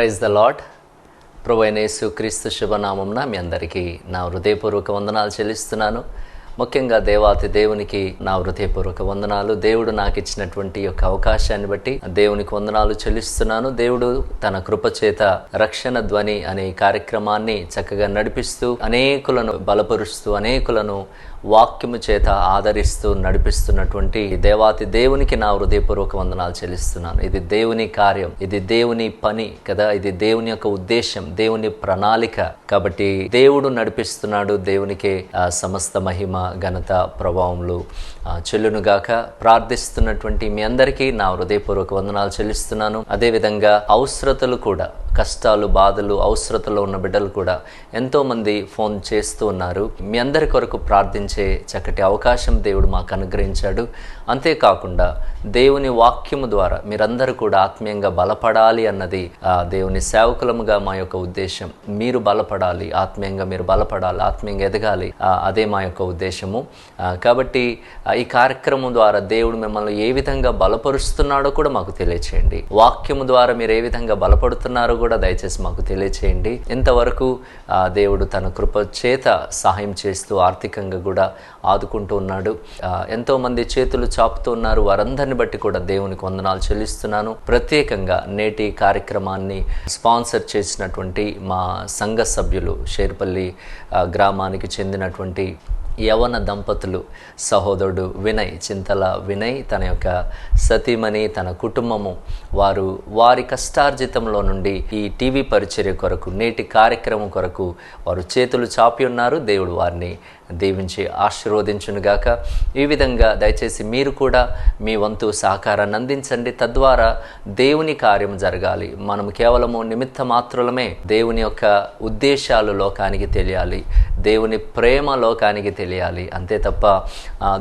Praise the lord. ప్రభు అయిన యేసు క్రీస్తు శుభనామంన మీ అందరికీ నా హృదయపూర్వక వందనాలు చెల్లిస్తున్నాను. ముఖ్యంగా దేవాతి దేవునికి నా హృదయపూర్వక వందనాలు. దేవుడు నాకు ఇచ్చినటువంటి యొక్క అవకాశాన్ని బట్టి దేవునికి వందనాలు చెల్లిస్తున్నాను. దేవుడు తన కృపచేత రక్షణ ధ్వని అనే కార్యక్రమాన్ని చక్కగా నడిపిస్తూ, అనేకులను బలపరుస్తూ, అనేకులను వాక్యము చేత ఆదరిస్తూ నడిపిస్తున్నటువంటి దేవాతి దేవునికి నా హృదయపూర్వక వందనాలు చెల్లిస్తున్నాను. ఇది దేవుని కార్యం, ఇది దేవుని పని కదా, ఇది దేవుని యొక్క ఉద్దేశం, దేవుని ప్రణాళిక. కాబట్టి దేవుడు నడిపిస్తున్నాడు. దేవునికే సమస్త మహిమ, ఘనత, ప్రభావములు చెల్లునుగాక. ప్రార్థిస్తున్నటువంటి మీ అందరికీ నా హృదయపూర్వక వందనాలు చెల్లిస్తున్నాను. అదేవిధంగా అవసరతలు కూడా, కష్టాలు, బాధలు, అవసరతలో ఉన్న బిడ్డలు కూడా ఎంతోమంది ఫోన్ చేస్తూ ఉన్నారు. మీ అందరి కొరకు ప్రార్థించే చక్కటి అవకాశం దేవుడు మాకు అనుగ్రహించాడు. అంతేకాకుండా దేవుని వాక్యము ద్వారా మీరందరూ కూడా ఆత్మీయంగా బలపడాలి అన్నది దేవుని సేవకులముగా మా యొక్క ఉద్దేశం. మీరు బలపడాలి, ఆత్మీయంగా మీరు బలపడాలి, ఆత్మీయంగా ఎదగాలి, అదే మా యొక్క ఉద్దేశము. కాబట్టి ఈ కార్యక్రమం ద్వారా దేవుడు మిమ్మల్ని ఏ విధంగా బలపరుస్తున్నాడో కూడా మాకు తెలియచేయండి. వాక్యము ద్వారా మీరు ఏ విధంగా బలపడుతున్నారో కూడా దయచేసి మాకు తెలియచేయండి. ఇంతవరకు దేవుడు తన కృప చేత సహాయం చేస్తూ ఆర్థికంగా కూడా ఆదుకుంటూ ఉన్నాడు. ఎంతోమంది చేతులు చాపుతూ ఉన్నారు. వారందరిని బట్టి కూడా దేవునికి వందనాలు చెల్లిస్తున్నాను. ప్రత్యేకంగా నేటి కార్యక్రమాన్ని స్పాన్సర్ చేసినటువంటి మా సంఘ సభ్యులు, షేర్పల్లి గ్రామానికి చెందినటువంటి యవన దంపతులు, సహోదరుడు వినయ్, చింతల వినయ్, తన యొక్క సతీమణి, తన కుటుంబము, వారి కష్టార్జితంలో నుండి ఈ టీవీ పరిచర్య కొరకు, నేటి కార్యక్రమం కొరకు వారు చేతులు చాపి ఉన్నారు. దేవుడు వారిని దీవించి ఆశీర్వదించునుగాక. ఈ విధంగా దయచేసి మీరు కూడా మీ వంతు సహకారాన్ని అందించండి. తద్వారా దేవుని కార్యం జరగాలి. మనం కేవలము నిమిత్త మాత్రులమే. దేవుని యొక్క ఉద్దేశాలు లోకానికి తెలియాలి, దేవుని ప్రేమ లోకానికి తెలియాలి, అంతే తప్ప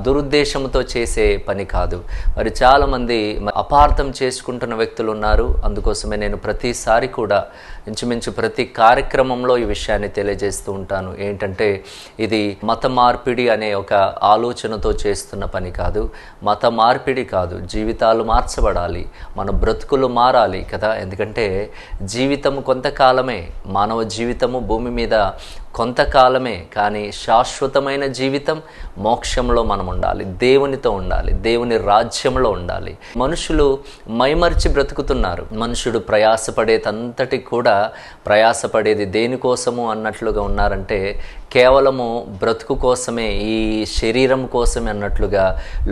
దురుద్దేశంతో చేసే పని కాదు. మరి చాలామంది అపార్థం చేసుకుంటున్న వ్యక్తులు ఉన్నారు. అందుకోసమే నేను ప్రతిసారి కూడా ఇంచుమించు ప్రతి కార్యక్రమంలో ఈ విషయాన్ని తెలియజేస్తూ ఉంటాను. ఏంటంటే ఇది మత మార్పిడి అనే ఒక ఆలోచనతో చేస్తున్న పని కాదు. మత మార్పిడి కాదు, జీవితాలు మార్చబడాలి, మన బ్రతుకులు మారాలి కదా. ఎందుకంటే జీవితము కొంతకాలమే, మానవ జీవితము భూమి మీద కొంతకాలమే. కానీ శాశ్వతమైన జీవితం మోక్షంలో మనం ఉండాలి, దేవునితో ఉండాలి, దేవుని రాజ్యంలో ఉండాలి. మనుషులు మైమర్చి బ్రతుకుతున్నారు. మనుషుడు ప్రయాసపడేదంతటి కూడా ప్రయాసపడేది దేనికోసము అన్నట్లుగా ఉన్నారంటే కేవలము బ్రతుకు కోసమే, ఈ శరీరం కోసమే అన్నట్లుగా,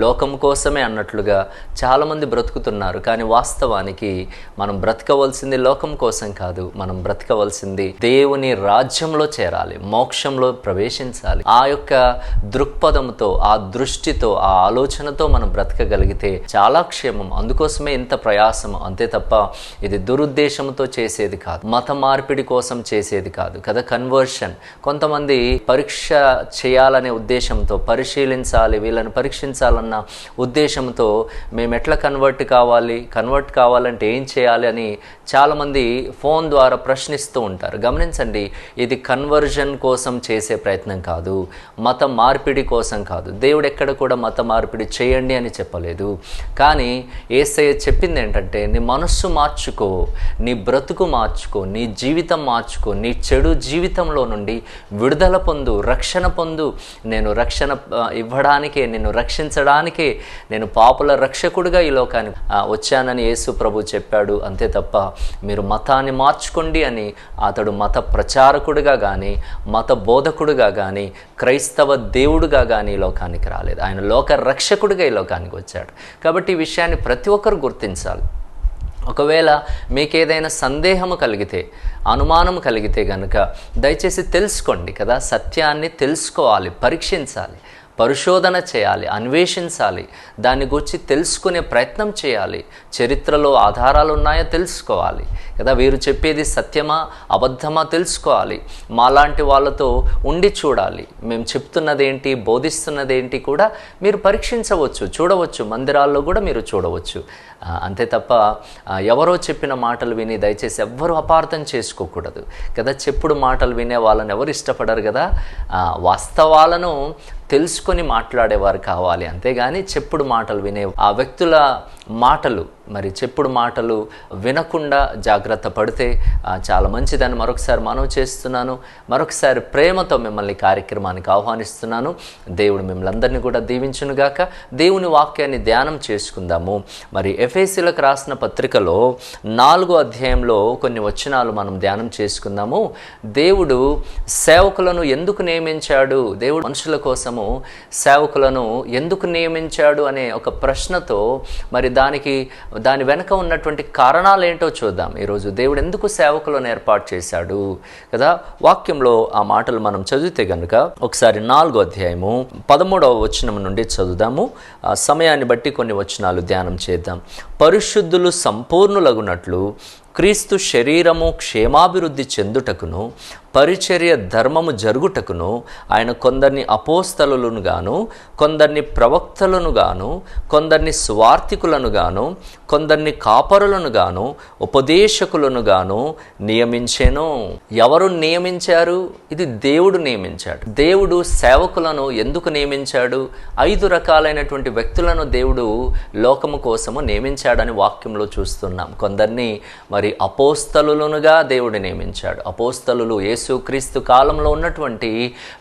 లోకం కోసమే అన్నట్లుగా చాలామంది బ్రతుకుతున్నారు. కానీ వాస్తవానికి మనం బ్రతకవలసింది లోకం కోసం కాదు. మనం బ్రతకవలసింది దేవుని రాజ్యంలో చేరాలి, మోక్షంలో ప్రవేశించాలి. ఆ యొక్క దృక్పథంతో, ఆ దృష్టితో, ఆ ఆలోచనతో మనం బ్రతకగలిగితే చాలా క్షేమం. అందుకోసమే ఇంత ప్రయాసం, అంతే తప్ప ఇది దురుద్దేశంతో చేసేది కాదు, మత మార్పిడి కోసం చేసేది కాదు కదా. కన్వర్షన్, కొంతమంది పరీక్ష చేయాలనే ఉద్దేశంతో, పరిశీలించాలి, వీళ్ళని పరీక్షించాలన్న ఉద్దేశంతో మేము ఎట్లా కన్వర్ట్ కావాలంటే ఏం చేయాలి అని చాలామంది ఫోన్ ద్వారా ప్రశ్నిస్తూ ఉంటారు. గమనించండి, ఇది కన్వర్జన్ కోసం చేసే ప్రయత్నం కాదు, మత మార్పిడి కోసం కాదు. దేవుడు ఎక్కడ కూడా మత మార్పిడి చేయండి అని చెప్పలేదు. కానీ యేసయ్య చెప్పింది ఏంటంటే నీ మనస్సు మార్చుకో, నీ బ్రతుకు మార్చుకో, నీ జీవితం మార్చుకో, నీ చెడు జీవితంలో నుండి విడుదల పొందు, రక్షణ పొందు. నేను రక్షణ ఇవ్వడానికే, నిన్ను రక్షించడానికే నేను పాపుల రక్షకుడిగా ఈ లోకానికి వచ్చానని యేసు ప్రభు చెప్పాడు. అంతే తప్ప మీరు మతాన్ని మార్చుకోండి అని అతడు మత ప్రచారకుడిగా కానీ, మత బోధకుడిగా కానీ, క్రైస్తవ దేవుడుగా కానీ ఈ లోకానికి రాలేదు. ఆయన లోక రక్షకుడిగా ఈ లోకానికి వచ్చాడు. కాబట్టి ఈ విషయాన్ని ప్రతి ఒక్కరు గుర్తించాలి. ఒకవేళ మీకేదైనా సందేహము కలిగితే, అనుమానం కలిగితే కనుక దయచేసి తెలుసుకోండి కదా. సత్యాన్ని తెలుసుకోవాలి, పరీక్షించాలి, పరిశోధన చేయాలి, అన్వేషించాలి, దాన్ని గురించి తెలుసుకునే ప్రయత్నం చేయాలి. చరిత్రలో ఆధారాలు ఉన్నాయో తెలుసుకోవాలి కదా. వీరు చెప్పేది సత్యమా అబద్ధమా తెలుసుకోవాలి. మాలాంటి వాళ్ళతో ఉండి చూడాలి. మేము చెప్తున్నదేంటి, బోధిస్తున్నదేంటి కూడా మీరు పరీక్షించవచ్చు, చూడవచ్చు. మందిరాల్లో కూడా మీరు చూడవచ్చు. అంతే తప్ప ఎవరో చెప్పిన మాటలు విని దయచేసి ఎవ్వరూ అపార్థం చేసుకోకూడదు కదా. చెప్పుడు మాటలు వినే వాళ్ళని ఎవరు ఇష్టపడరు కదా. వాస్తవాలను తెలుసుకొని మాట్లాడేవారు కావాలి, అంతేగాని చెప్పుడు మాటలు వినే ఆ వ్యక్తుల మాటలు మరి చెప్పుడు మాటలు వినకుండా జాగ్రత్త పడితే చాలా మంచిదని మరొకసారి మనవి చేస్తున్నాను. మరొకసారి ప్రేమతో మిమ్మల్ని కార్యక్రమానికి ఆహ్వానిస్తున్నాను. దేవుడు మిమ్మల్ని అందరినీ కూడా దీవించునుగాక. దేవుని వాక్యాన్ని ధ్యానం చేసుకుందాము. మరి ఎఫెసీయులకు రాసిన పత్రికలో 4వ అధ్యాయంలో కొన్ని వచనాలు మనం ధ్యానం చేసుకుందాము. దేవుడు సేవకులను ఎందుకు నియమించాడు, దేవుడు మనుషుల కోసము సేవకులను ఎందుకు నియమించాడు అనే ఒక ప్రశ్నతో మరి దాని వెనక ఉన్నటువంటి కారణాలు ఏంటో చూద్దాం. ఈరోజు దేవుడు ఎందుకు సేవకులను ఏర్పాటు చేశాడు కదా. వాక్యంలో ఆ మాటలు మనం చదివితే గనుక ఒకసారి 4వ అధ్యాయము 13వ వచనం నుండి చదువుదాము. సమయాన్ని బట్టి కొన్ని వచనాలు ధ్యానం చేద్దాం. పరిశుద్ధులు సంపూర్ణులగునట్లు క్రీస్తు శరీరము క్షేమాభివృద్ధి చెందుటకును పరిచర్య ధర్మము జరుగుటకును ఆయన కొందరిని అపోస్తలులను గాను, కొందరిని ప్రవక్తలను గాను, కొందరిని స్వార్థికులను గాను, కొందరిని కాపరులను గాను, ఉపదేశకులను గాను నియమించెను. ఎవరు నియమించారు? ఇది దేవుడు నియమించాడు. దేవుడు సేవకులను ఎందుకు నియమించాడు? 5 రకాలైనటువంటి వ్యక్తులను దేవుడు లోకము కోసము నియమించాడని వాక్యంలో చూస్తున్నాం. కొందరిని మరి అపోస్తలులుగా దేవుడు నియమించాడు. అపోస్తలులు యేసుక్రీస్తు కాలంలో ఉన్నటువంటి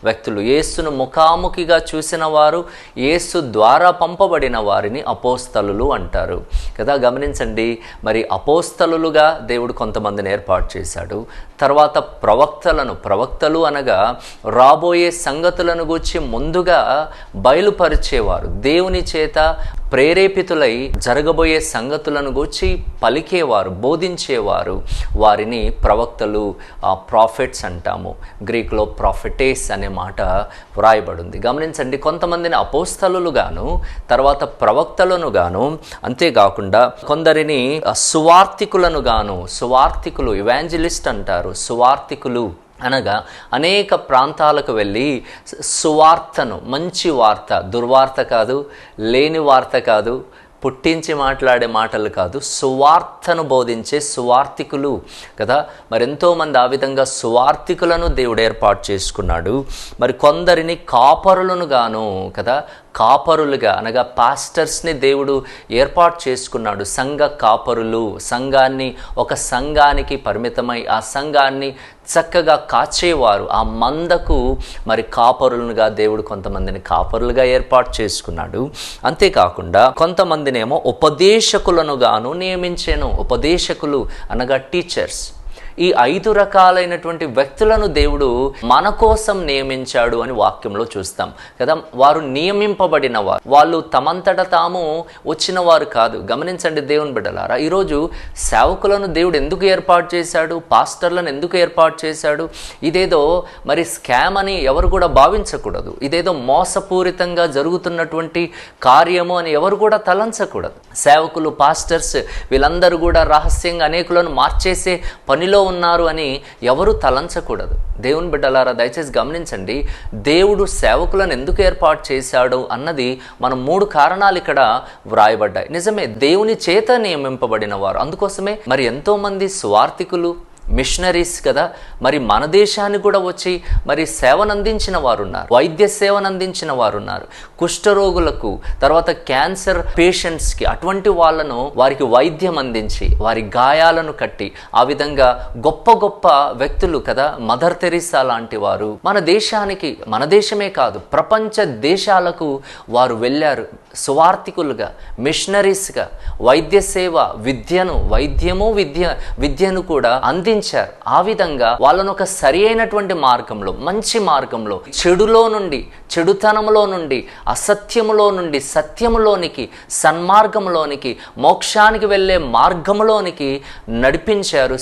వ్యక్తులు, యేసును ముఖాముఖిగా చూసిన వారు, యేసు ద్వారా పంపబడిన వారిని అపోస్తలులు అంటారు కదా. గమనించండి, మరి అపోస్తలులుగా దేవుడు కొంతమందిని ఏర్పాటు చేశాడు. తర్వాత ప్రవక్తలు అనగా రాబోయే సంగతులను గూర్చి ముందుగా బయలుపరిచేవారు, దేవుని చేత ప్రేరేపితులై జరగబోయే సంగతులను గూర్చి పలికేవారు, బోధించేవారు. వారిని ప్రవక్తలు, ప్రాఫిట్స్ అంటాము. గ్రీకులో ప్రాఫిటేస్ అనే మాట వ్రాయబడింది. గమనించండి, కొంతమందిని అపోస్తలుగాను, తర్వాత ప్రవక్తలను గాను, అంతేకాకుండా కొందరిని సువార్థికులను గాను, సువార్థికులు ఎవాంజలిస్ట్ అంటారు. సువార్థికులు అనగా అనేక ప్రాంతాలకు వెళ్ళి సువార్తను, మంచి వార్త, దుర్వార్త కాదు, లేని వార్త కాదు, పుట్టించి మాట్లాడే మాటలు కాదు, సువార్తను బోధించే సువార్థికులు కదా. మరి ఎంతోమంది ఆ విధంగా సువార్థికులను దేవుడు ఏర్పాటు చేసుకున్నాడు. మరి కొందరిని కాపరులను గాను కదా, కాపరులుగా అనగా పాస్టర్స్ని దేవుడు ఏర్పాటు చేసుకున్నాడు. సంఘ కాపరులు, ఒక సంఘానికి పరిమితమై ఆ సంఘాన్ని చక్కగా కాచేవారు. ఆ మందకు మరి కాపరులుగా దేవుడు కొంతమందిని కాపరులుగా ఏర్పాటు చేసుకున్నాడు. అంతేకాకుండా కొంతమందినేమో ఉపదేశకులను గాను నియమించాను. ఉపదేశకులు అనగా టీచర్స్. ఈ 5 రకాలైనటువంటి వ్యక్తులను దేవుడు మన కోసం నియమించాడు అని వాక్యంలో చూస్తాం కదా. వారు నియమింపబడిన వారు, వాళ్ళు తమంతట తాము వచ్చిన వారు కాదు. గమనించండి దేవుని బిడ్డలారా, ఈరోజు సేవకులను దేవుడు ఎందుకు ఏర్పాటు చేశాడు, పాస్టర్లను ఎందుకు ఏర్పాటు చేశాడు? ఇదేదో మరి స్కామ్ అని ఎవరు కూడా భావించకూడదు. ఇదేదో మోసపూరితంగా జరుగుతున్నటువంటి కార్యము అని ఎవరు కూడా తలంచకూడదు. సేవకులు, పాస్టర్స్ వీళ్ళందరూ కూడా రహస్యంగా అనేకులను మార్చేసే పనిలో ఉన్నారు అని ఎవరు తలంచకూడదు. దేవుని బిడ్డలారా, దయచేసి గమనించండి, దేవుడు సేవకులను ఎందుకు ఏర్పాటు చేశాడు అన్నది మనం 3 కారణాలు ఇక్కడ వ్రాయబడ్డాయి. నిజమే, దేవుని చేత నియమింపబడిన వారు. అందుకోసమే మరి ఎంతోమంది స్వార్థికులు, మిషనరీస్ కదా, మరి మన దేశాన్ని కూడా వచ్చి మరి సేవనందించిన వారు ఉన్నారు, వైద్య సేవనందించిన వారు ఉన్నారు. కుష్ఠరోగులకు, తర్వాత క్యాన్సర్ పేషెంట్స్కి, అటువంటి వాళ్ళను వారికి వైద్యం అందించి వారి గాయాలను కట్టి ఆ విధంగా గొప్ప గొప్ప వ్యక్తులు కదా. మదర్ తెరీసా లాంటి వారు మన దేశానికి, మన దేశమే కాదు ప్రపంచ దేశాలకు వారు వెళ్ళారు. సువార్థికులుగా, మిషనరీస్గా వైద్య సేవ, విద్యను కూడా అందించారు. ఆ విధంగా వాళ్ళను ఒక సరి అయినటువంటి మార్గంలో, మంచి మార్గంలో, చెడుతనంలో నుండి, అసత్యములో నుండి సత్యములోనికి, సన్మార్గంలోనికి, మోక్షానికి వెళ్ళే మార్గంలోనికి నడిపించారు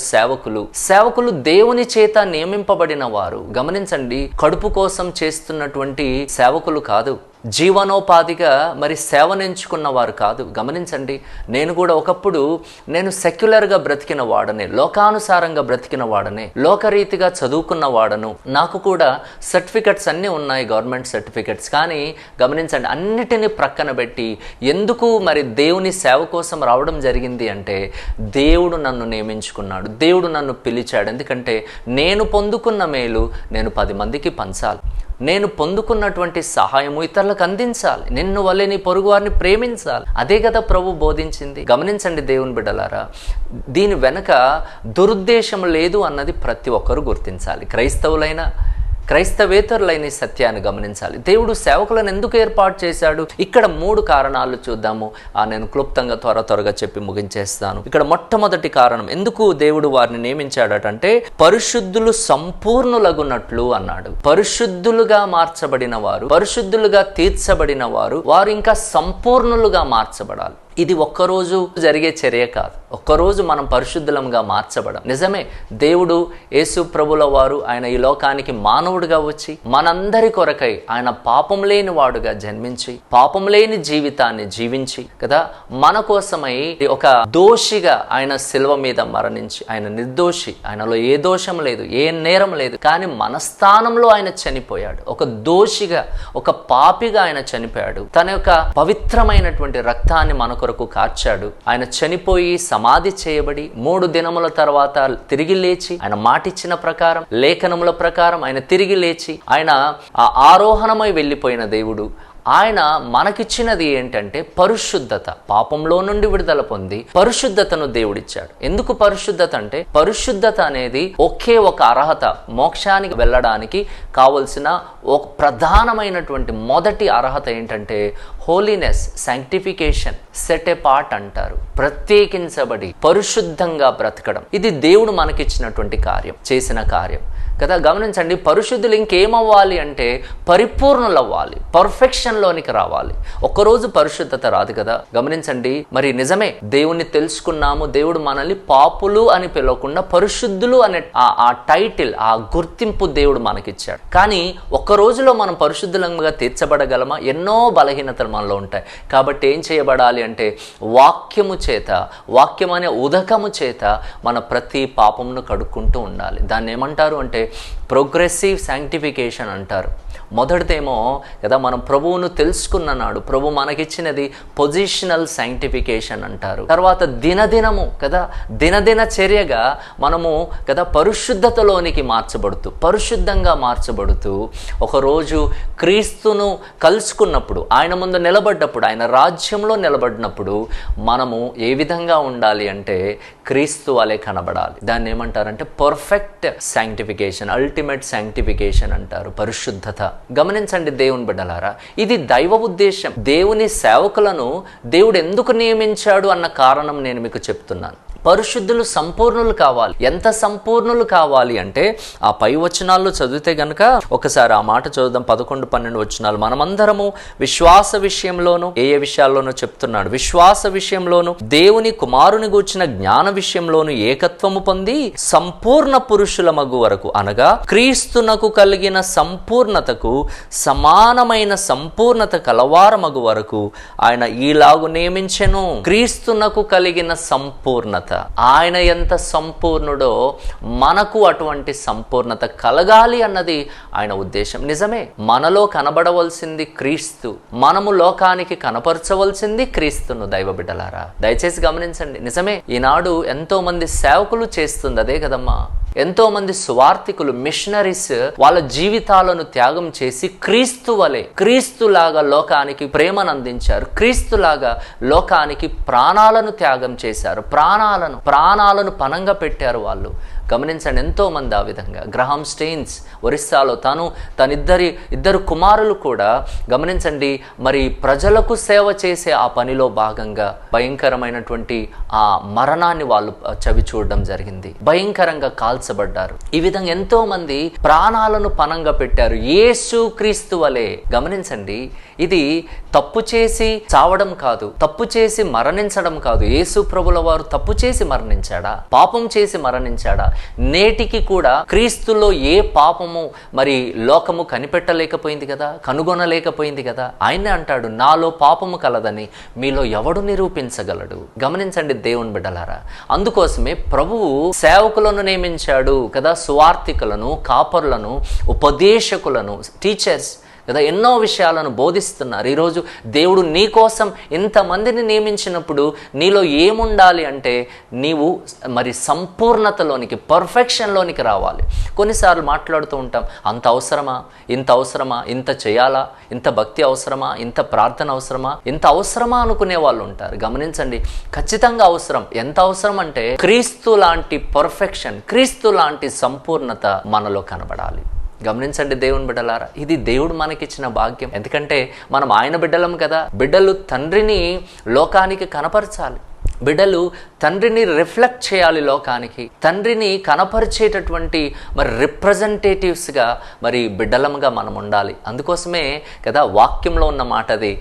సేవకులు దేవుని చేత నియమింపబడిన వారు. గమనించండి, కడుపు కోసం చేస్తున్నటువంటి సేవకులు కాదు, జీవనోపాధిగా మరి సేవనెంచుకున్న వారు కాదు. గమనించండి, నేను కూడా ఒకప్పుడు సెక్యులర్గా బ్రతికిన వాడనే, లోకానుసారంగా బ్రతికిన వాడనే, లోకరీతిగా చదువుకున్న వాడను. నాకు కూడా సర్టిఫికెట్స్ అన్నీ ఉన్నాయి, గవర్నమెంట్ సర్టిఫికెట్స్. కానీ గమనించండి, అన్నిటినీ ప్రక్కన పెట్టి ఎందుకు మరి దేవుని సేవ కోసం రావడం జరిగింది అంటే, దేవుడు నన్ను నియమించుకున్నాడు, దేవుడు నన్ను పిలిచాడు. ఎందుకంటే నేను పొందుకున్న మేలు నేను 10 మందికి పంచాలి. నేను పొందుకున్నటువంటి సహాయము ఇతరులకు అందించాలి, నిన్ను వల్లే నీ పొరుగు వారిని ప్రేమించాలి. అదే కదా ప్రభు బోధించింది. గమనించండి దేవుని బిడ్డలారా, దీని వెనక దురుద్దేశం లేదు అన్నది ప్రతి ఒక్కరూ గుర్తించాలి. క్రైస్తవేతరులైన సత్యాన్ని గమనించాలి. దేవుడు సేవకులను ఎందుకు ఏర్పాటు చేశాడు? ఇక్కడ 3 కారణాలు చూద్దాము. నేను క్లుప్తంగా త్వరగా చెప్పి ముగించేస్తాను. ఇక్కడ మొట్టమొదటి కారణం, ఎందుకు దేవుడు వారిని నియమించాడటంటే పరిశుద్ధులు సంపూర్ణులగునట్లు అన్నాడు. పరిశుద్ధులుగా మార్చబడిన వారు, పరిశుద్ధులుగా తీర్చబడిన వారు ఇంకా సంపూర్ణులుగా మార్చబడాలి. ఇది ఒక్కరోజు జరిగే చర్య కాదు. ఒక్కరోజు మనం పరిశుద్ధులంగా మార్చబడం. నిజమే, దేవుడు యేసు ప్రభుల వారు ఆయన ఈ లోకానికి మానవుడిగా వచ్చి మనందరి కొరకై ఆయన పాపం లేని వాడుగా జన్మించి పాపం లేని జీవితాన్ని జీవించి కదా మన కోసమై ఒక దోషిగా ఆయన శిలువ మీద మరణించి, ఆయన నిర్దోషి, ఆయనలో ఏ దోషం లేదు, ఏ నేరం లేదు, కానీ మన స్థానంలో ఆయన చనిపోయాడు. ఒక దోషిగా, ఒక పాపిగా ఆయన చనిపోయాడు. తన యొక్క పవిత్రమైనటువంటి రక్తాన్ని మన కొరకు కార్చాడు. ఆయన చనిపోయి సమాధి చేయబడి 3 దినముల తర్వాత తిరిగి లేచి, ఆయన మాటిచ్చిన ప్రకారం, లేఖనముల ప్రకారం ఆయన తిరిగి లేచి, ఆయన ఆరోహణమై వెళ్ళిపోయిన దేవుడు ఆయన మనకిచ్చినది ఏంటంటే పరిశుద్ధత. పాపంలో నుండి విడుదల పొంది పరిశుద్ధతను దేవుడిచ్చాడు. ఎందుకు పరిశుద్ధత అంటే, పరిశుద్ధత అనేది ఒకే ఒక అర్హత, మోక్షానికి వెళ్ళడానికి కావలసిన ఒక ప్రధానమైనటువంటి మొదటి అర్హత ఏంటంటే holiness, sanctification, set a part అంటారు. ప్రత్యేకించబడి పరిశుద్ధంగా బ్రతకడం. ఇది దేవుడు మనకిచ్చినటువంటి కార్యం, చేసిన కార్యం కదా. గమనించండి, పరిశుద్ధులు ఇంకేమవ్వాలి అంటే పరిపూర్ణులు అవ్వాలి, పర్ఫెక్షన్లోనికి రావాలి. ఒక్కరోజు పరిశుద్ధత రాదు కదా. గమనించండి, మరి నిజమే దేవుణ్ణి తెలుసుకున్నాము, దేవుడు మనల్ని పాపులు అని పిలవకుండా పరిశుద్ధులు అనే ఆ టైటిల్, ఆ గుర్తింపు దేవుడు మనకిచ్చాడు. కానీ ఒక్క రోజులో మనం పరిశుద్ధులంగా తీర్చబడగలమా? ఎన్నో బలహీనతలు మనలో ఉంటాయి. కాబట్టి ఏం చేయబడాలి అంటే వాక్యము చేత, వాక్యం అనే ఉదకము చేత మన ప్రతి పాపమును కడుక్కుంటూ ఉండాలి. దాన్ని ఏమంటారు అంటే ప్రోగ్రెసివ్ శాంక్టిఫికేషన్ అంటారు. మొదటిదేమో కదా మనం ప్రభువును తెలుసుకున్న నాడు ప్రభు మనకిచ్చినది పొజిషనల్ శాంక్టిఫికేషన్ అంటారు. తర్వాత దినదినము కదా దినదిన చర్యగా మనము కదా పరిశుద్ధతలోనికి మార్చబడుతూ, పరిశుద్ధంగా మార్చబడుతూ, ఒకరోజు క్రీస్తును కలుసుకున్నప్పుడు, ఆయన ముందు నిలబడ్డప్పుడు, ఆయన రాజ్యంలో నిలబడినప్పుడు మనము ఏ విధంగా ఉండాలి అంటే క్రీస్తు వలె కనబడాలి. దాన్ని ఏమంటారంటే పర్ఫెక్ట్ శాంక్టిఫికేషన్, అల్టిమేట్ శాంక్టిఫికేషన్ అంటారు, పరిశుద్ధత. గమనించండి దేవుని బిడ్డలారా, ఇది దైవ ఉద్దేశం. దేవుని సేవకులను దేవుడు ఎందుకు నియమించాడు అన్న కారణం నేను మీకు చెప్తున్నాను. పరిశుద్ధులు సంపూర్ణులు కావాలి. ఎంత సంపూర్ణులు కావాలి అంటే ఆ పై వచనాల్లో చదివితే గనక ఒకసారి ఆ మాట చదువుదాం. 11, 12 వచనాలు. మనమందరము విశ్వాస విషయంలోను, ఏ విషయాల్లోనూ చెప్తున్నాడు, విశ్వాస విషయంలోను దేవుని కుమారుని గూర్చిన జ్ఞాన విషయంలోను ఏకత్వము పొంది సంపూర్ణ పురుషుల మగు వరకు, అనగా క్రీస్తునకు కలిగిన సంపూర్ణతకు సమానమైన సంపూర్ణత కలవారమగు వరకు ఆయన ఈలాగు నియమించెను. క్రీస్తునకు కలిగిన సంపూర్ణత, ఆయన ఎంత సంపూర్ణుడో మనకు అటువంటి సంపూర్ణత కలగాలి అన్నది ఆయన ఉద్దేశం. నిజమే, మనలో కనబడవలసింది క్రీస్తు, మనము లోకానికి కనపరచవలసింది క్రీస్తును. దైవ బిడ్డలారా, దయచేసి గమనించండి. నిజమే, ఈనాడు ఎంతో మంది సేవకులు చేస్తుంది అదే కదమ్మా. ఎంతో మంది సువార్థికులు, మిషనరీస్ వాళ్ళ జీవితాలను త్యాగం చేసి క్రీస్తులాగా లోకానికి ప్రేమను అందించారు, క్రీస్తులాగా లోకానికి ప్రాణాలను త్యాగం చేశారు, ప్రాణాలను పణంగా పెట్టారు వాళ్ళు. గమనించండి, ఎంతో మంది ఆ విధంగా. గ్రహాం స్టెయిన్స్ ఒరిస్సాలో తన ఇద్దరు కుమారులు కూడా గమనించండి, మరి ప్రజలకు సేవ చేసే ఆ పనిలో భాగంగా భయంకరమైనటువంటి ఆ మరణాన్ని వాళ్ళు చవి చూడడం జరిగింది. భయంకరంగా కాల్చబడ్డారు. ఈ విధంగా ఎంతో మంది ప్రాణాలను పణంగా పెట్టారు యేసు క్రీస్తు వలె. గమనించండి, ఇది తప్పు చేసి చావడం కాదు, తప్పు చేసి మరణించడం కాదు. యేసు ప్రభుల వారు తప్పు చేసి మరణించాడా? పాపం చేసి మరణించాడా? నేటికి కూడా క్రీస్తులో ఏ పాపము మరి లోకము కనిపెట్టలేకపోయింది కదా, కనుగొనలేకపోయింది కదా. ఆయనే అంటాడు, నాలో పాపము కలదని మీలో ఎవడు నిరూపించగలడు? గమనించండి దేవుని బిడ్డలారా, అందుకోసమే ప్రభువు సేవకులను నియమించాడు కదా, సువార్థికులను, కాపరులను, ఉపదేశకులను, టీచర్స్ కదా, ఎన్నో విషయాలను బోధిస్తున్నారు. ఈరోజు దేవుడు నీ కోసం ఇంతమందిని నియమించినప్పుడు నీలో ఏముండాలి అంటే నీవు మరి సంపూర్ణతలోనికి, పర్ఫెక్షన్లోనికి రావాలి. కొన్నిసార్లు మాట్లాడుతూ ఉంటాం, అంత అవసరమా, ఇంత అవసరమా, ఇంత చేయాలా, ఇంత భక్తి అవసరమా, ఇంత ప్రార్థన అవసరమా, ఇంత అవసరమా అనుకునే వాళ్ళు ఉంటారు. గమనించండి, ఖచ్చితంగా అవసరం. ఎంత అవసరం అంటే క్రీస్తు లాంటి పర్ఫెక్షన్, క్రీస్తు లాంటి సంపూర్ణత మనలో కనబడాలి. గమనించండి దేవుని బిడ్డలారా, ఇది దేవుడు మనకిచ్చిన భాగ్యం. ఎందుకంటే మనం ఆయన బిడ్డలం కదా. బిడ్డలు తండ్రిని లోకానికి కనపరచాలి, బిడ్డలు తండ్రిని రిఫ్లెక్ట్ చేయాలి లోకానికి, తండ్రిని కనపరిచేటటువంటి మరి రిప్రజెంటేటివ్స్గా మరి బిడ్డలంగా మనం ఉండాలి. అందుకోసమే కదా వాక్యంలో ఉన్న మాట అది.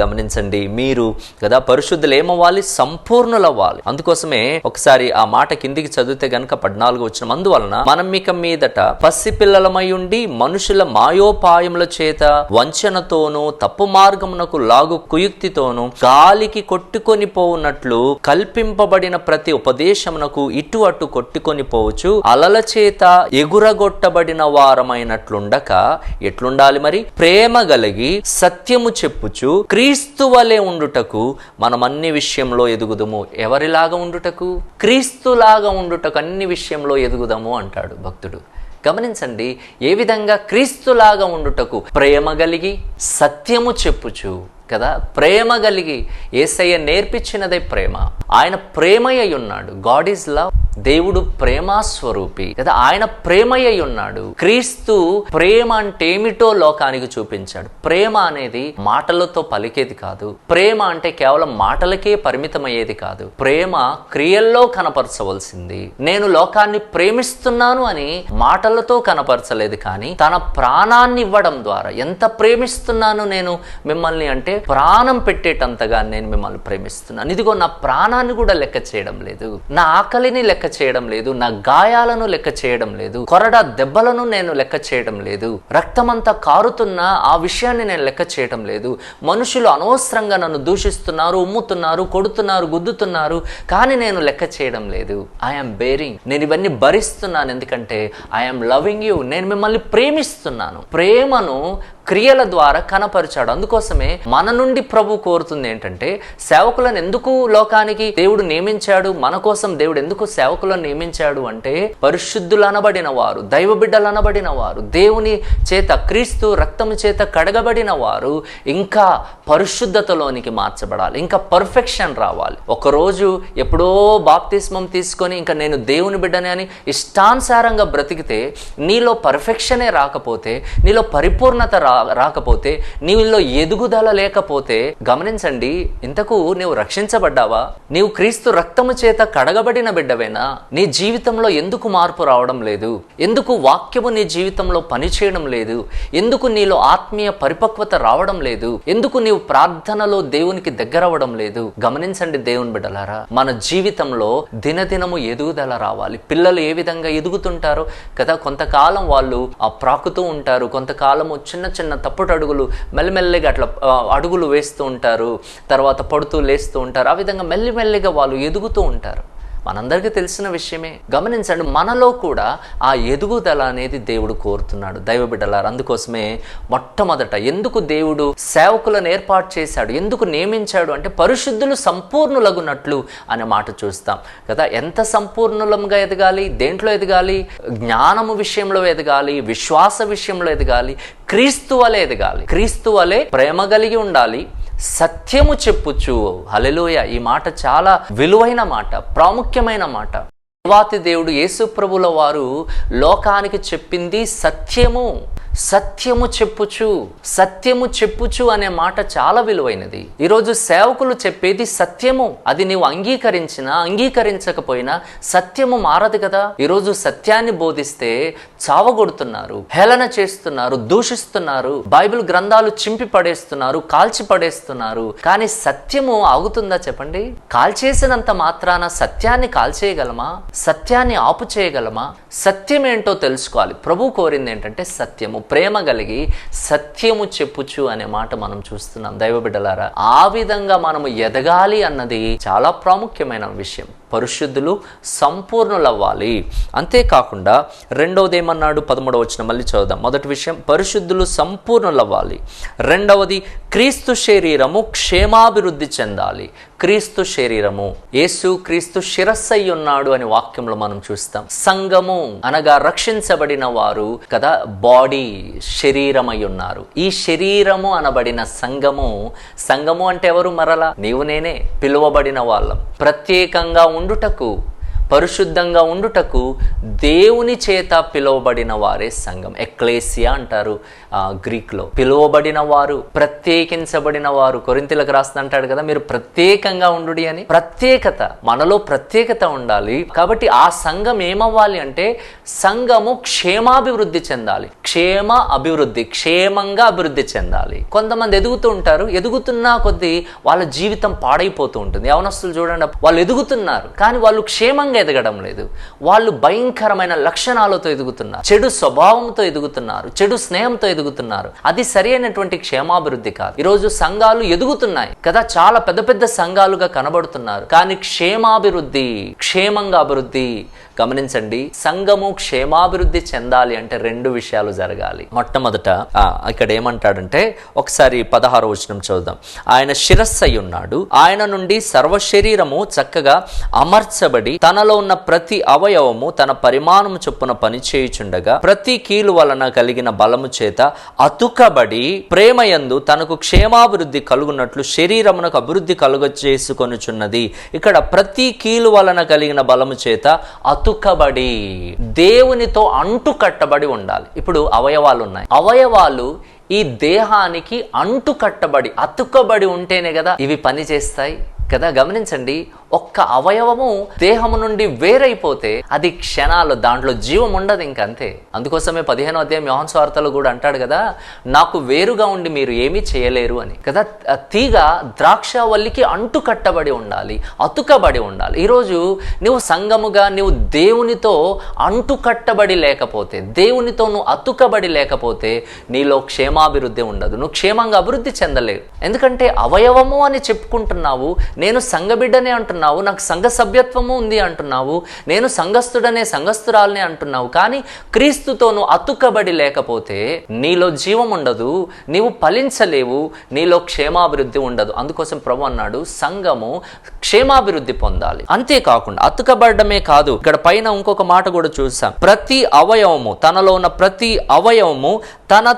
గమనించండి, మీరు కదా పరిశుద్ధులు ఏమవ్వాలి, సంపూర్ణులు అవ్వాలి. అందుకోసమే ఒకసారి ఆ మాట కిందికి చదివితే గనుక 14 వచ్చిన, అందువలన మనం ఇక మీదట పసిపిల్లలమై ఉండి మనుషుల మాయోపాయముల చేత వంచనతోనూ తప్పు మార్గమునకు లాగు కుయుక్తితోనూ గాలికి కొట్టుకొని పోవునట్లు కల్పింపబడిన ప్రతి ఉపదేశమునకు ఇటు అటు కొట్టుకొని పోవచ్చు, అలల చేత ఎగురగొట్టబడిన వారమైనట్లుండక ఎట్లుండాలి మరి, ప్రేమ కలిగి సత్యము చెప్పుచు క్రీస్తు వలె ఉండుటకు మనం అన్ని విషయంలో ఎదుగుదము. ఎవరిలాగా ఉండుటకు? క్రీస్తులాగా ఉండుటకు అన్ని విషయంలో ఎదుగుదము అంటాడు భక్తుడు. గమనించండి, ఏ విధంగా క్రీస్తులాగా ఉండుటకు? ప్రేమ కలిగి సత్యము చెప్పుచు కదా, ప్రేమ కలిగి. యేసయ్య నేర్పించినదే ప్రేమ. ఆయన ప్రేమయ్య ఉన్నాడు. God is love. దేవుడు ప్రేమాస్వరూపి కదా, ఆయన ప్రేమయ్య ఉన్నాడు. క్రీస్తు ప్రేమ అంటే ఏమిటో లోకానికి చూపించాడు. ప్రేమ అనేది మాటలతో పలికేది కాదు. ప్రేమ అంటే కేవలం మాటలకే పరిమితమయ్యేది కాదు. ప్రేమ క్రియల్లో కనపరచవలసింది. నేను లోకాన్ని ప్రేమిస్తున్నాను అని మాటలతో కనపరచలేదు, కానీ తన ప్రాణాన్ని ఇవ్వడం ద్వారా. ఎంత ప్రేమిస్తున్నాను నేను మిమ్మల్ని అంటే ప్రాణం పెట్టేటంతగా నేను మిమ్మల్ని ప్రేమిస్తున్నాను. ఇదిగో నా ప్రాణాన్ని కూడా లెక్క చేయడం లేదు, నా ఆకలిని లెక్క చేయడం లేదు, నా గాయాలను లెక్క చేయడం లేదు, కొరడా దెబ్బలను నేను లెక్క చేయడం లేదు, రక్తమంతా కారుతున్న ఆ విషయాన్ని నేను లెక్క చేయడం లేదు. మనుషులు అనవసరంగా నన్ను దూషిస్తున్నారు, ఉమ్ముతున్నారు, కొడుతున్నారు, గుద్దుతున్నారు, కానీ నేను లెక్క చేయడం లేదు. I'm bearing. నేను ఇవన్నీ భరిస్తున్నాను, ఎందుకంటే ఐఎమ్ లవింగ్ యూ. నేను మిమ్మల్ని ప్రేమిస్తున్నాను. ప్రేమను క్రియల ద్వారా కనపరిచాడు. అందుకోసమే మన నుండి ప్రభు కోరుతుంది ఏంటంటే, సేవకులను ఎందుకు లోకానికి దేవుడు నియమించాడు, మన కోసం దేవుడు ఎందుకు సేవకులను నియమించాడు అంటే, పరిశుద్ధులు అనబడిన వారు, దైవ బిడ్డలు అనబడిన వారు, దేవుని చేత క్రీస్తు రక్తము చేత కడగబడిన వారు ఇంకా పరిశుద్ధతలోనికి మార్చబడాలి, ఇంకా పర్ఫెక్షన్ రావాలి. ఒకరోజు ఎప్పుడో బాప్తిస్మం తీసుకొని ఇంకా నేను దేవుని బిడ్డనే అని ఇష్టానుసారంగా బ్రతికితే, నీలో పర్ఫెక్షనే రాకపోతే, నీలో పరిపూర్ణత రాకపోతే, నీలో ఎదుగుదల లేకపోతే, గమనించండి, ఇంతకు నీవు రక్షించబడ్డావా? నీవు క్రీస్తు రక్తము చేత కడగబడిన బిడ్డవేనా? నీ జీవితంలో ఎందుకు మార్పు రావడం లేదు? ఎందుకు వాక్యము నీ జీవితంలో పనిచేయడం లేదు? ఎందుకు నీలో ఆత్మీయ పరిపక్వత రావడం లేదు? ఎందుకు నీవు ప్రార్థనలో దేవునికి దగ్గర అవ్వడం లేదు? గమనించండి దేవుని బిడ్డలారా, మన జీవితంలో దినదినము ఎదుగుదల రావాలి. పిల్లలు ఏ విధంగా ఎదుగుతుంటారో కదా, కొంతకాలం వాళ్ళు ప్రాకుతూ ఉంటారు, కొంతకాలము చిన్న చిన్న తప్పుడు అడుగులు మెల్లమెల్లిగా అట్లా అడుగులు వేస్తూ ఉంటారు, తర్వాత పడుతూ లేస్తూ ఉంటారు. ఆ విధంగా మెల్లిమెల్లిగా వాళ్ళు ఎదుగుతూ ఉంటారు. మనందరికీ తెలిసిన విషయమే. గమనించండి, మనలో కూడా ఆ ఎదుగుదల అనేది దేవుడు కోరుతున్నాడు దైవ బిడ్డలారు. అందుకోసమే మొట్టమొదట ఎందుకు దేవుడు సేవకులను ఏర్పాటు చేశాడు, ఎందుకు నియమించాడు అంటే, పరిశుద్ధులు సంపూర్ణులగునట్లు అనే మాట చూస్తాం కదా. ఎంత సంపూర్ణులంగా ఎదగాలి? దేంట్లో ఎదగాలి? జ్ఞానము విషయంలో ఎదగాలి, విశ్వాస విషయంలో ఎదగాలి, క్రీస్తు వలె ఎదగాలి, క్రీస్తు వలె ప్రేమ కలిగి ఉండాలి, సత్యము చెప్పుచు. హల్లెలూయా. ఈ మాట చాలా విలువైన మాట, ప్రాముఖ్యమైన మాట. దేవాతి దేవుడు యేసు ప్రభుల వారు లోకానికి చెప్పింది సత్యము. సత్యము చెప్పుచు, సత్యము చెప్పుచు అనే మాట చాలా విలువైనది. ఈరోజు సేవకులు చెప్పేది సత్యము. అది నీవు అంగీకరించినా అంగీకరించకపోయినా సత్యము మారదు కదా. ఈరోజు సత్యాన్ని బోధిస్తే చావగొడుతున్నారు, హేళన చేస్తున్నారు, దూషిస్తున్నారు, బైబిల్ గ్రంథాలు చింపి పడేస్తున్నారు, కాల్చి పడేస్తున్నారు. కానీ సత్యము ఆగుతుందా చెప్పండి? కాల్చేసినంత మాత్రాన సత్యాన్ని కాల్చేయగలమా? సత్యాన్ని ఆపు చేయగలమా? సత్యం ఏంటో తెలుసుకోవాలి. ప్రభు కోరింది ఏంటంటే సత్యము. ప్రేమ కలిగి సత్యము చెప్పుచు అనే మాట మనం చూస్తున్నాం దైవ బిడ్డలారా. ఆ విధంగా మనము ఎదగాలి అన్నది చాలా ప్రాముఖ్యమైన విషయం. పరిశుద్ధులు, సంపూర్ణులవ్వాలి. అంతేకాకుండా రెండవది ఏమన్నాడు? 13వ వచనం మళ్ళీ చదువుదాం. మొదటి విషయం పరిశుద్ధులు, సంపూర్ణులవ్వాలి. రెండవది క్రీస్తు శరీరము క్షేమాభివృద్ధి చెందాలి. క్రీస్తు శరీరము, యేసు క్రీస్తు శిరస్సై ఉన్నాడు అని వాక్యంలో మనం చూస్తాం. సంఘము అనగా రక్షించబడిన వారు కదా, బాడీ, శరీరమై ఉన్నారు. ఈ శరీరము అనబడిన సంఘము అంటే ఎవరు? మరలా నీవు నేనే, పిలువబడిన వాళ్ళం. ప్రత్యేకంగా ఉండుటకు, పరిశుద్ధంగా ఉండుటకు దేవుని చేత పిలువబడిన వారే సంఘం. ఎక్లేసియా అంటారు గ్రీక్లో. పిలువబడిన వారు, ప్రత్యేకించబడిన వారు. కొరింథీయులకు రాస్తూ అంటాడు కదా, మీరు ప్రత్యేకంగా ఉండుడి అని. ప్రత్యేకత, మనలో ప్రత్యేకత ఉండాలి. కాబట్టి ఆ సంఘం ఏమవ్వాలి అంటే సంఘము క్షేమాభివృద్ధి చెందాలి. క్షేమ అభివృద్ధి, క్షేమంగా అభివృద్ధి చెందాలి. కొంతమంది ఎదుగుతూ ఉంటారు, ఎదుగుతున్నా కొద్దీ వాళ్ళ జీవితం పాడైపోతూ ఉంటుంది. యవనస్తులు చూడండి, వాళ్ళు ఎదుగుతున్నారు కానీ వాళ్ళు క్షేమంగా ఎదగడం లేదు. వాళ్ళు భయంకరమైన లక్షణాలతో ఎదుగుతున్నారు, చెడు స్వభావంతో ఎదుగుతున్నారు, చెడు స్నేహంతో ఎదుగుతున్నారు. అది సరి అయినటువంటి క్షేమాభివృద్ధి కాదు. ఈరోజు సంఘాలు ఎదుగుతున్నాయి కదా, చాలా పెద్ద పెద్ద సంఘాలుగా కనబడుతున్నారు, కానీ క్షేమాభివృద్ధి, క్షేమంగా అభివృద్ధి. గమనించండి, సంఘము క్షేమాభివృద్ధి చెందాలి అంటే 2 విషయాలు జరగాలి. మొట్టమొదట ఇక్కడ ఏమంటాడంటే, ఒకసారి 16వ వచనం చదువుదాం. ఆయన శిరస్సై ఉన్నాడు, ఆయన నుండి సర్వ శరీరము చక్కగా అమర్చబడి తనలో ఉన్న ప్రతి అవయవము తన పరిమాణము చొప్పున పనిచేయుచుండగా ప్రతి కీలు వలన కలిగిన బలము చేత అతుకబడి ప్రేమయందు తనకు క్షేమాభివృద్ధి కలుగునట్లు శరీరమునకు అభివృద్ధి కలుగచేసుకొనుచున్నది. ఇక్కడ ప్రతి కీలు వలన కలిగిన బలము చేత అతుకబడి, దేవునితో అంటు కట్టబడి ఉండాలి. ఇప్పుడు అవయవాలు ఉన్నాయి, అవయవాలు ఈ దేహానికి అంటు కట్టబడి, అతుకబడి ఉంటేనే కదా ఇవి పని చేస్తాయి కదా. గమనించండి, ఒక్క అవయవము దేహము నుండి వేరైపోతే అది క్షణాలు, దాంట్లో జీవం ఉండదు ఇంకంతే. అందుకోసమే 15వ అధ్యాయం యోహాను సువార్తలో కూడా అంటాడు కదా, నాకు వేరుగా ఉండి మీరు ఏమీ చేయలేరు అని కదా. తీగ ద్రాక్షవల్లికి అంటు కట్టబడి ఉండాలి, అతుకబడి ఉండాలి. ఈరోజు నువ్వు సంఘముగా నువ్వు దేవునితో అంటు కట్టబడి లేకపోతే, దేవునితో నువ్వు అతుకబడి లేకపోతే నీలో క్షేమాభివృద్ధి ఉండదు, నువ్వు క్షేమంగా అభివృద్ధి చెందలేవు. ఎందుకంటే అవయవము అని చెప్పుకుంటున్నావు, నేను సంఘబిడ్డనే అంటున్నావు, నాకు సంఘ సభ్యత్వము ఉంది అంటున్నావు, నేను సంఘస్థుడనే సంఘస్థురాలనే అంటున్నావు, కానీ క్రీస్తుతోను అతుకబడి లేకపోతే నీలో జీవం ఉండదు, నీవు ఫలించలేవు, నీలో క్షేమాభివృద్ధి ఉండదు. అందుకోసం ప్రభు అన్నాడు సంఘము క్షేమాభివృద్ధి పొందాలి. అంతేకాకుండా అతుకబడమే కాదు, ఇక్కడ పైన ఇంకొక మాట కూడా చూసాం, ప్రతి అవయవము, తనలో ఉన్న ప్రతి అవయవము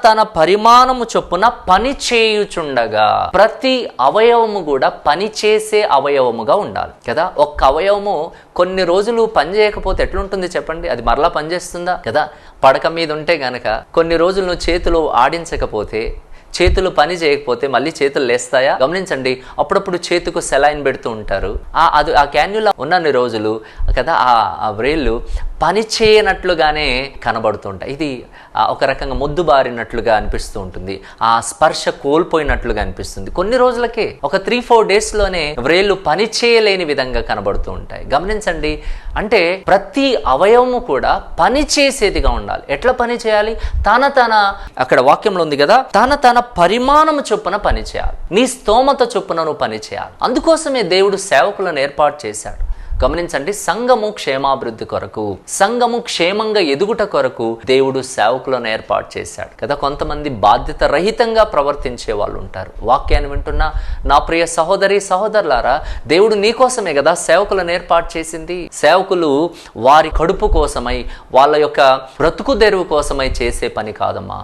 తన పరిమాణము చొప్పున పని చేయుచుండగా, ప్రతి అవయవము కూడా పని చేసే అవయవముగా ఉండాలి కదా. ఒక్క అవయవము కొన్ని రోజులు పని చేయకపోతే ఎట్లుంటుంది చెప్పండి, అది మరలా పనిచేస్తుందా కదా. పడక మీద ఉంటే గనక కొన్ని రోజులు నువ్వు చేతులు ఆడించకపోతే, చేతులు పని చేయకపోతే మళ్ళీ చేతులు లేస్తాయా? గమనించండి, అప్పుడప్పుడు చేతుకు సెలైన్ పెడుతూ ఉంటారు. ఆ క్యాన్యులా ఉన్నన్ని రోజులు కదా ఆ వ్రేళ్ళు పని చేయనట్లుగానే కనబడుతుంటాయి. ఇది ఒక రకంగా మొద్దుబారినట్లుగా అనిపిస్తూ ఉంటుంది, ఆ స్పర్శ కోల్పోయినట్లుగా అనిపిస్తుంది. కొన్ని రోజులకే, ఒక 3-4 డేస్లోనే వ్రేళ్ళు పని చేయలేని విధంగా కనబడుతూ ఉంటాయి. గమనించండి, అంటే ప్రతి అవయవము కూడా పని చేసేదిగా ఉండాలి. ఎట్లా పని చేయాలి? అక్కడ వాక్యంలో ఉంది కదా, తన పరిమాణము చొప్పున పని చేయాలి, నీ స్తోమత చొప్పున నువ్వు పని చేయాలి. అందుకోసమే దేవుడు సేవకులను ఏర్పాటు చేశాడు. గమనించండి, సంఘము క్షేమాభివృద్ధి కొరకు, సంఘము క్షేమంగా ఎదుగుట కొరకు దేవుడు సేవకులను ఏర్పాటు చేశాడు కదా. కొంతమంది బాధ్యత రహితంగా ప్రవర్తించే వాళ్ళు ఉంటారు. వాక్యాన్ని వింటున్నా నా ప్రియ సహోదరి సహోదరులారా, దేవుడు నీకోసమే కదా సేవకులను ఏర్పాటు చేసింది. సేవకులు వారి కడుపు కోసమై, వాళ్ళ యొక్క బ్రతుకు తెరువు కోసమై చేసే పని కాదమ్మా.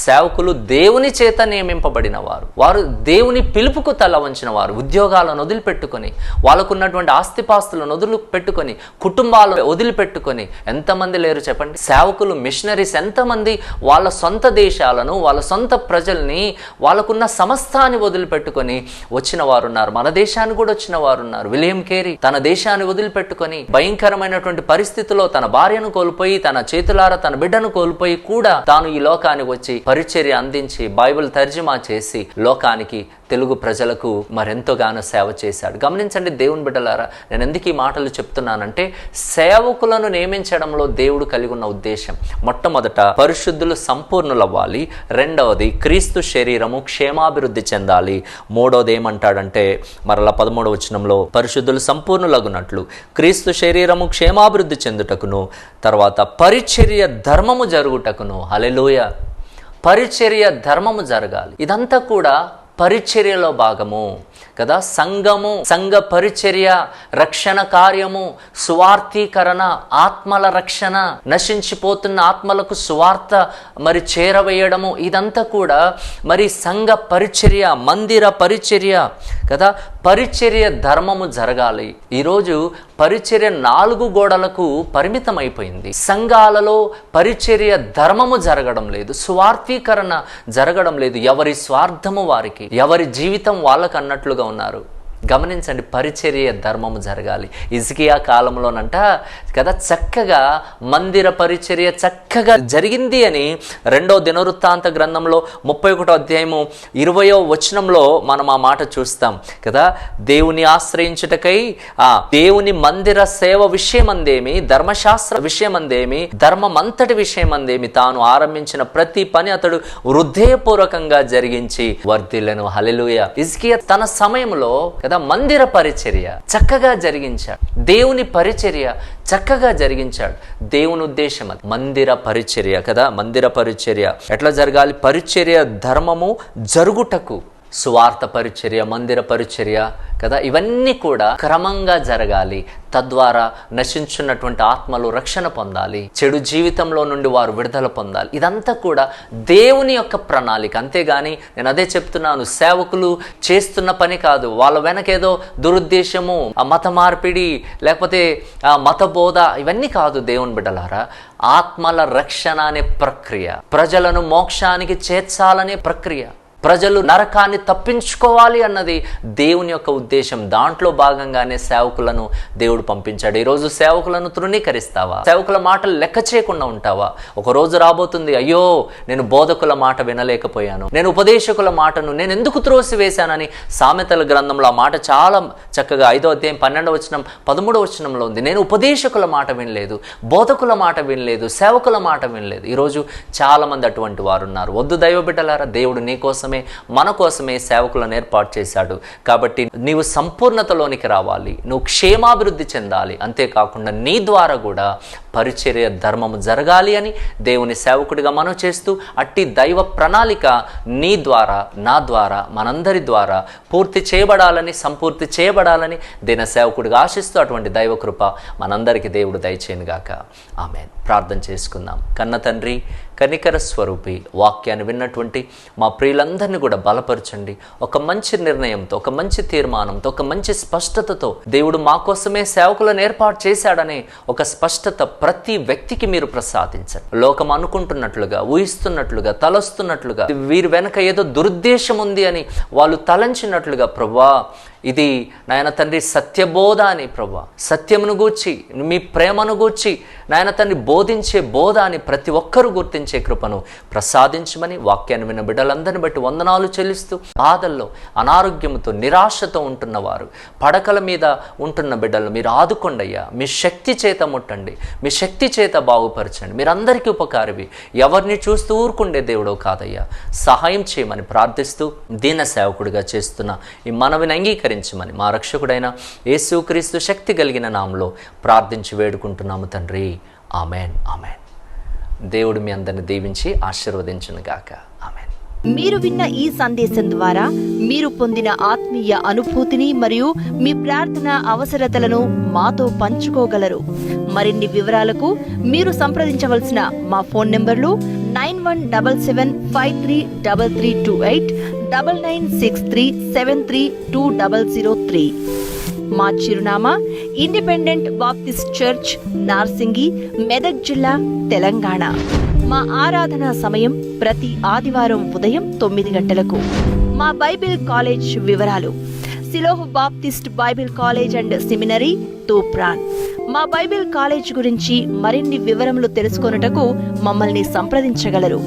సేవకులు దేవుని చేత నియమింపబడిన వారు, వారు దేవుని పిలుపుకు తల వంచిన వారు. ఉద్యోగాలను వదిలిపెట్టుకొని, వాళ్ళకున్నటువంటి ఆస్తిపాస్తులను వదిలిపెట్టుకొని, కుటుంబాలను వదిలిపెట్టుకొని, ఎంతమంది లేరు చెప్పండి సేవకులు, మిషనరీస్ ఎంతమంది వాళ్ళ సొంత దేశాలను, వాళ్ళ సొంత ప్రజల్ని, వాళ్ళకున్న సమస్తాన్ని వదిలిపెట్టుకొని వచ్చిన వారు ఉన్నారు. మన దేశాన్ని కూడా వచ్చిన వారు ఉన్నారు. విలియం కేరీ తన దేశాన్ని వదిలిపెట్టుకొని భయంకరమైనటువంటి పరిస్థితిలో తన భార్యను కోల్పోయి, తన చేతులారా తన బిడ్డను కోల్పోయి కూడా తాను ఈ లోకానికి వచ్చి పరిచర్య అందించి బైబిల్ తర్జుమా చేసి లోకానికి తెలుగు ప్రజలకు మరెంతోగానో సేవ చేశాడు. గమనించండి దేవుని బిడ్డలారా, నేను ఎందుకు ఈ మాటలు చెప్తున్నానంటే సేవకులను నియమించడంలో దేవుడు కలిగి ఉన్న ఉద్దేశం మొట్టమొదట పరిశుద్ధులు సంపూర్ణులవ్వాలి, రెండవది క్రీస్తు శరీరము క్షేమాభివృద్ధి చెందాలి, మూడవది ఏమంటాడంటే మరలా 13వ వచనంలో పరిశుద్ధులు సంపూర్ణులగునట్లు క్రీస్తు శరీరము క్షేమాభివృద్ధి చెందుటకును తర్వాత పరిచర్య ధర్మము జరుగుటకును. హల్లెలూయా. పరిచర్య ధర్మము జరగాలి. ఇదంతా కూడా పరిచర్యలో భాగము కదా. సంఘము, సంఘ పరిచర్య, రక్షణ కార్యము, సువార్థీకరణ, ఆత్మల రక్షణ, నశించిపోతున్న ఆత్మలకు సువార్త మరి చేరవేయడము, ఇదంతా కూడా మరి సంఘ పరిచర్య, మందిర పరిచర్య కదా. పరిచర్య ధర్మము జరగాలి. ఈరోజు పరిచర్య 4 గోడలకు పరిమితం అయిపోయింది. సంఘాలలో పరిచర్య ధర్మము జరగడం లేదు, సువార్థీకరణ జరగడం లేదు. ఎవరి స్వార్థము వారికి, ఎవరి జీవితం వాళ్ళకు అన్నట్లుగా ఉన్నారు. గమనించండి, పరిచర్య ధర్మము జరగాలి. హిజ్కియా కాలంలోనంట కదా చక్కగా మందిర పరిచర్య చక్కగా జరిగింది అని 2వ దినవృత్తాంత గ్రంథంలో 31వ అధ్యాయము 20వ వచనంలో మనం ఆ మాట చూస్తాం కదా. దేవుని ఆశ్రయించుటకై దేవుని మందిర సేవ విషయమందేమి, ధర్మశాస్త్ర విషయమందేమి, ధర్మమంతటి విషయమందేమి తాను ఆరంభించిన ప్రతి పని అతడు హృదయపూర్వకంగా జరిగించి వర్ధిల్లెను. హల్లెలూయా. హిజ్కియా తన సమయంలో కదా మందిర పరిచర్య చక్కగా జరిగించాడు, దేవుని పరిచర్య చక్కగా జరిగించాడు. దేవుని ఉద్దేశం అది మందిర పరిచర్య కదా. మందిర పరిచర్య ఎట్లా జరగాలి? పరిచర్య ధర్మము జరుగుటకు, సువార్త పరిచర్య, మందిర పరిచర్య కదా, ఇవన్నీ కూడా క్రమంగా జరగాలి. తద్వారా నశించున్నటువంటి ఆత్మలు రక్షణ పొందాలి, చెడు జీవితంలో నుండి వారు విడుదల పొందాలి. ఇదంతా కూడా దేవుని యొక్క ప్రణాళిక. అంతేగాని నేను అదే చెప్తున్నాను, సేవకులు చేస్తున్న పని కాదు. వాళ్ళ వెనకేదో దురుద్దేశము, మత మార్పిడి, లేకపోతే మత బోధ, ఇవన్నీ కాదు. దేవుని బిడ్డలారా, ఆత్మల రక్షణ అనే ప్రక్రియ, ప్రజలను మోక్షానికి చేర్చాలనే ప్రక్రియ, ప్రజలు నరకాన్ని తప్పించుకోవాలి అన్నది దేవుని యొక్క ఉద్దేశం. దాంట్లో భాగంగానే సేవకులను దేవుడు పంపించాడు. ఈరోజు సేవకులను తృణీకరిస్తావా? సేవకుల మాటలు లెక్క చేయకుండా ఉంటావా? ఒక రోజు రాబోతుంది, అయ్యో నేను బోధకుల మాట వినలేకపోయాను, నేను ఉపదేశకుల మాటను నేను ఎందుకు త్రోసివేశానని. సామెతల గ్రంథంలో ఆ మాట చాలా చక్కగా 5వ అధ్యాయం 12వ వచనం 13వ వచనంలో ఉంది. నేను ఉపదేశకుల మాట వినలేదు, బోధకుల మాట వినలేదు, సేవకుల మాట వినలేదు. ఈరోజు చాలా మంది అటువంటి వారు ఉన్నారు. వద్దు దైవ బిడ్డలారా, దేవుడు నీ కోసమే మన కోసమే సేవకులను ఏర్పాటు చేశాడు. కాబట్టి నీవు సంపూర్ణతలోనికి రావాలి, నువ్వు క్షేమాభివృద్ధి చెందాలి. అంతేకాకుండా నీ ద్వారా కూడా పరిచర్య ధర్మము జరగాలి అని దేవుని సేవకుడిగా మనం చేస్తూ, అట్టి దైవ ప్రణాళిక నీ ద్వారా, నా ద్వారా, మనందరి ద్వారా పూర్తి చేయబడాలని, సంపూర్తి చేయబడాలని దిన సేవకుడిగా ఆశిస్తూ అటువంటి దైవ కృప మనందరికీ దేవుడు దయచేయనుగాక. ఆమేన్. ప్రార్థన చేసుకుందాం. కన్న తండ్రి, కనికర స్వరూపి, వాక్యాన్ని విన్నటువంటి మా ప్రియులందరినీ కూడా బలపరచండి. ఒక మంచి నిర్ణయంతో, ఒక మంచి తీర్మానంతో, ఒక మంచి స్పష్టతతో దేవుడు మా కోసమే సేవకులను ఏర్పాటు చేశాడనే ఒక స్పష్టత ప్రతి వ్యక్తికి మీరు ప్రసాదించండి. లోకం అనుకుంటున్నట్లుగా, ఊహిస్తున్నట్లుగా, తలస్తున్నట్లుగా, వీరి వెనక ఏదో దురుద్దేశం ఉంది అని వాళ్ళు తలంచినట్లుగా ప్రభువా, ఇది నాయన తండ్రి సత్యబోధ అని ప్రభువా, సత్యమును గూర్చి, మీ ప్రేమను గూర్చి నాయన తండ్రి బోధించే బోధ అని ప్రతి ఒక్కరూ గుర్తించే కృపను ప్రసాదించమని వాక్యాన్ని విన్న బిడ్డలందరిని బట్టి వందనాలు చెల్లిస్తూ, బాధల్లో, అనారోగ్యంతో, నిరాశతో ఉంటున్నవారు, పడకల మీద ఉంటున్న బిడ్డలను మీరు ఆదుకొండయ్యా. మీ శక్తి చేత ముట్టండి, మీ శక్తి చేత బాగుపరచండి. మీరందరికీ ఉపకారివి, ఎవరిని చూస్తూ ఊరుకుండే దేవుడో కాదయ్యా. సహాయం చేయమని ప్రార్థిస్తూ దీన సేవకుడిగా చేస్తున్న ఈ మనవిని అంగీకరించమని మా రక్షకుడైన యేసుక్రీస్తు శక్తి కలిగిన నామములో ప్రార్థించి వేడుకుంటున్నాము తండ్రి. ఆమెన్. ఆమెన్. దేవుడు మీ అందరిని దీవించి ఆశీర్వదించును గాక. ఆమెన్. మీరు విన్న ఈ సందేశం ద్వారా మీరు పొందిన ఆత్మీయ అనుభూతిని మరియు మీ ప్రార్థన అవసరతలను మాతో పంచుకోగలరు. మరిన్ని వివరాలకు మీరు సంప్రదించవలసిన మా ఫోన్ నంబర్లు 9177533328, 9963732003. మా చిరునామా independent Baptist church, Narsingi, Medak జిల్లా, తెలంగాణ. మా ఆరాధనా సమయం ప్రతి ఆదివారం ఉదయం 9 గంటలకు. మా బైబిల్ కాలేజ్ వివరాలు: సిలోహ్ Baptist Bible college and seminary, Toopran. మా బైబిల్ కాలేజ్ గురించి మరిన్ని వివరములు తెలుసుకొనుటకు మమ్మల్ని సంప్రదించగలరు.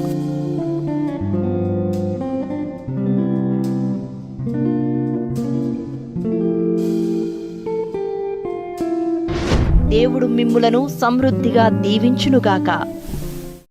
దేవుడు మిమ్ములను సమృద్ధిగా దీవించునుగాక.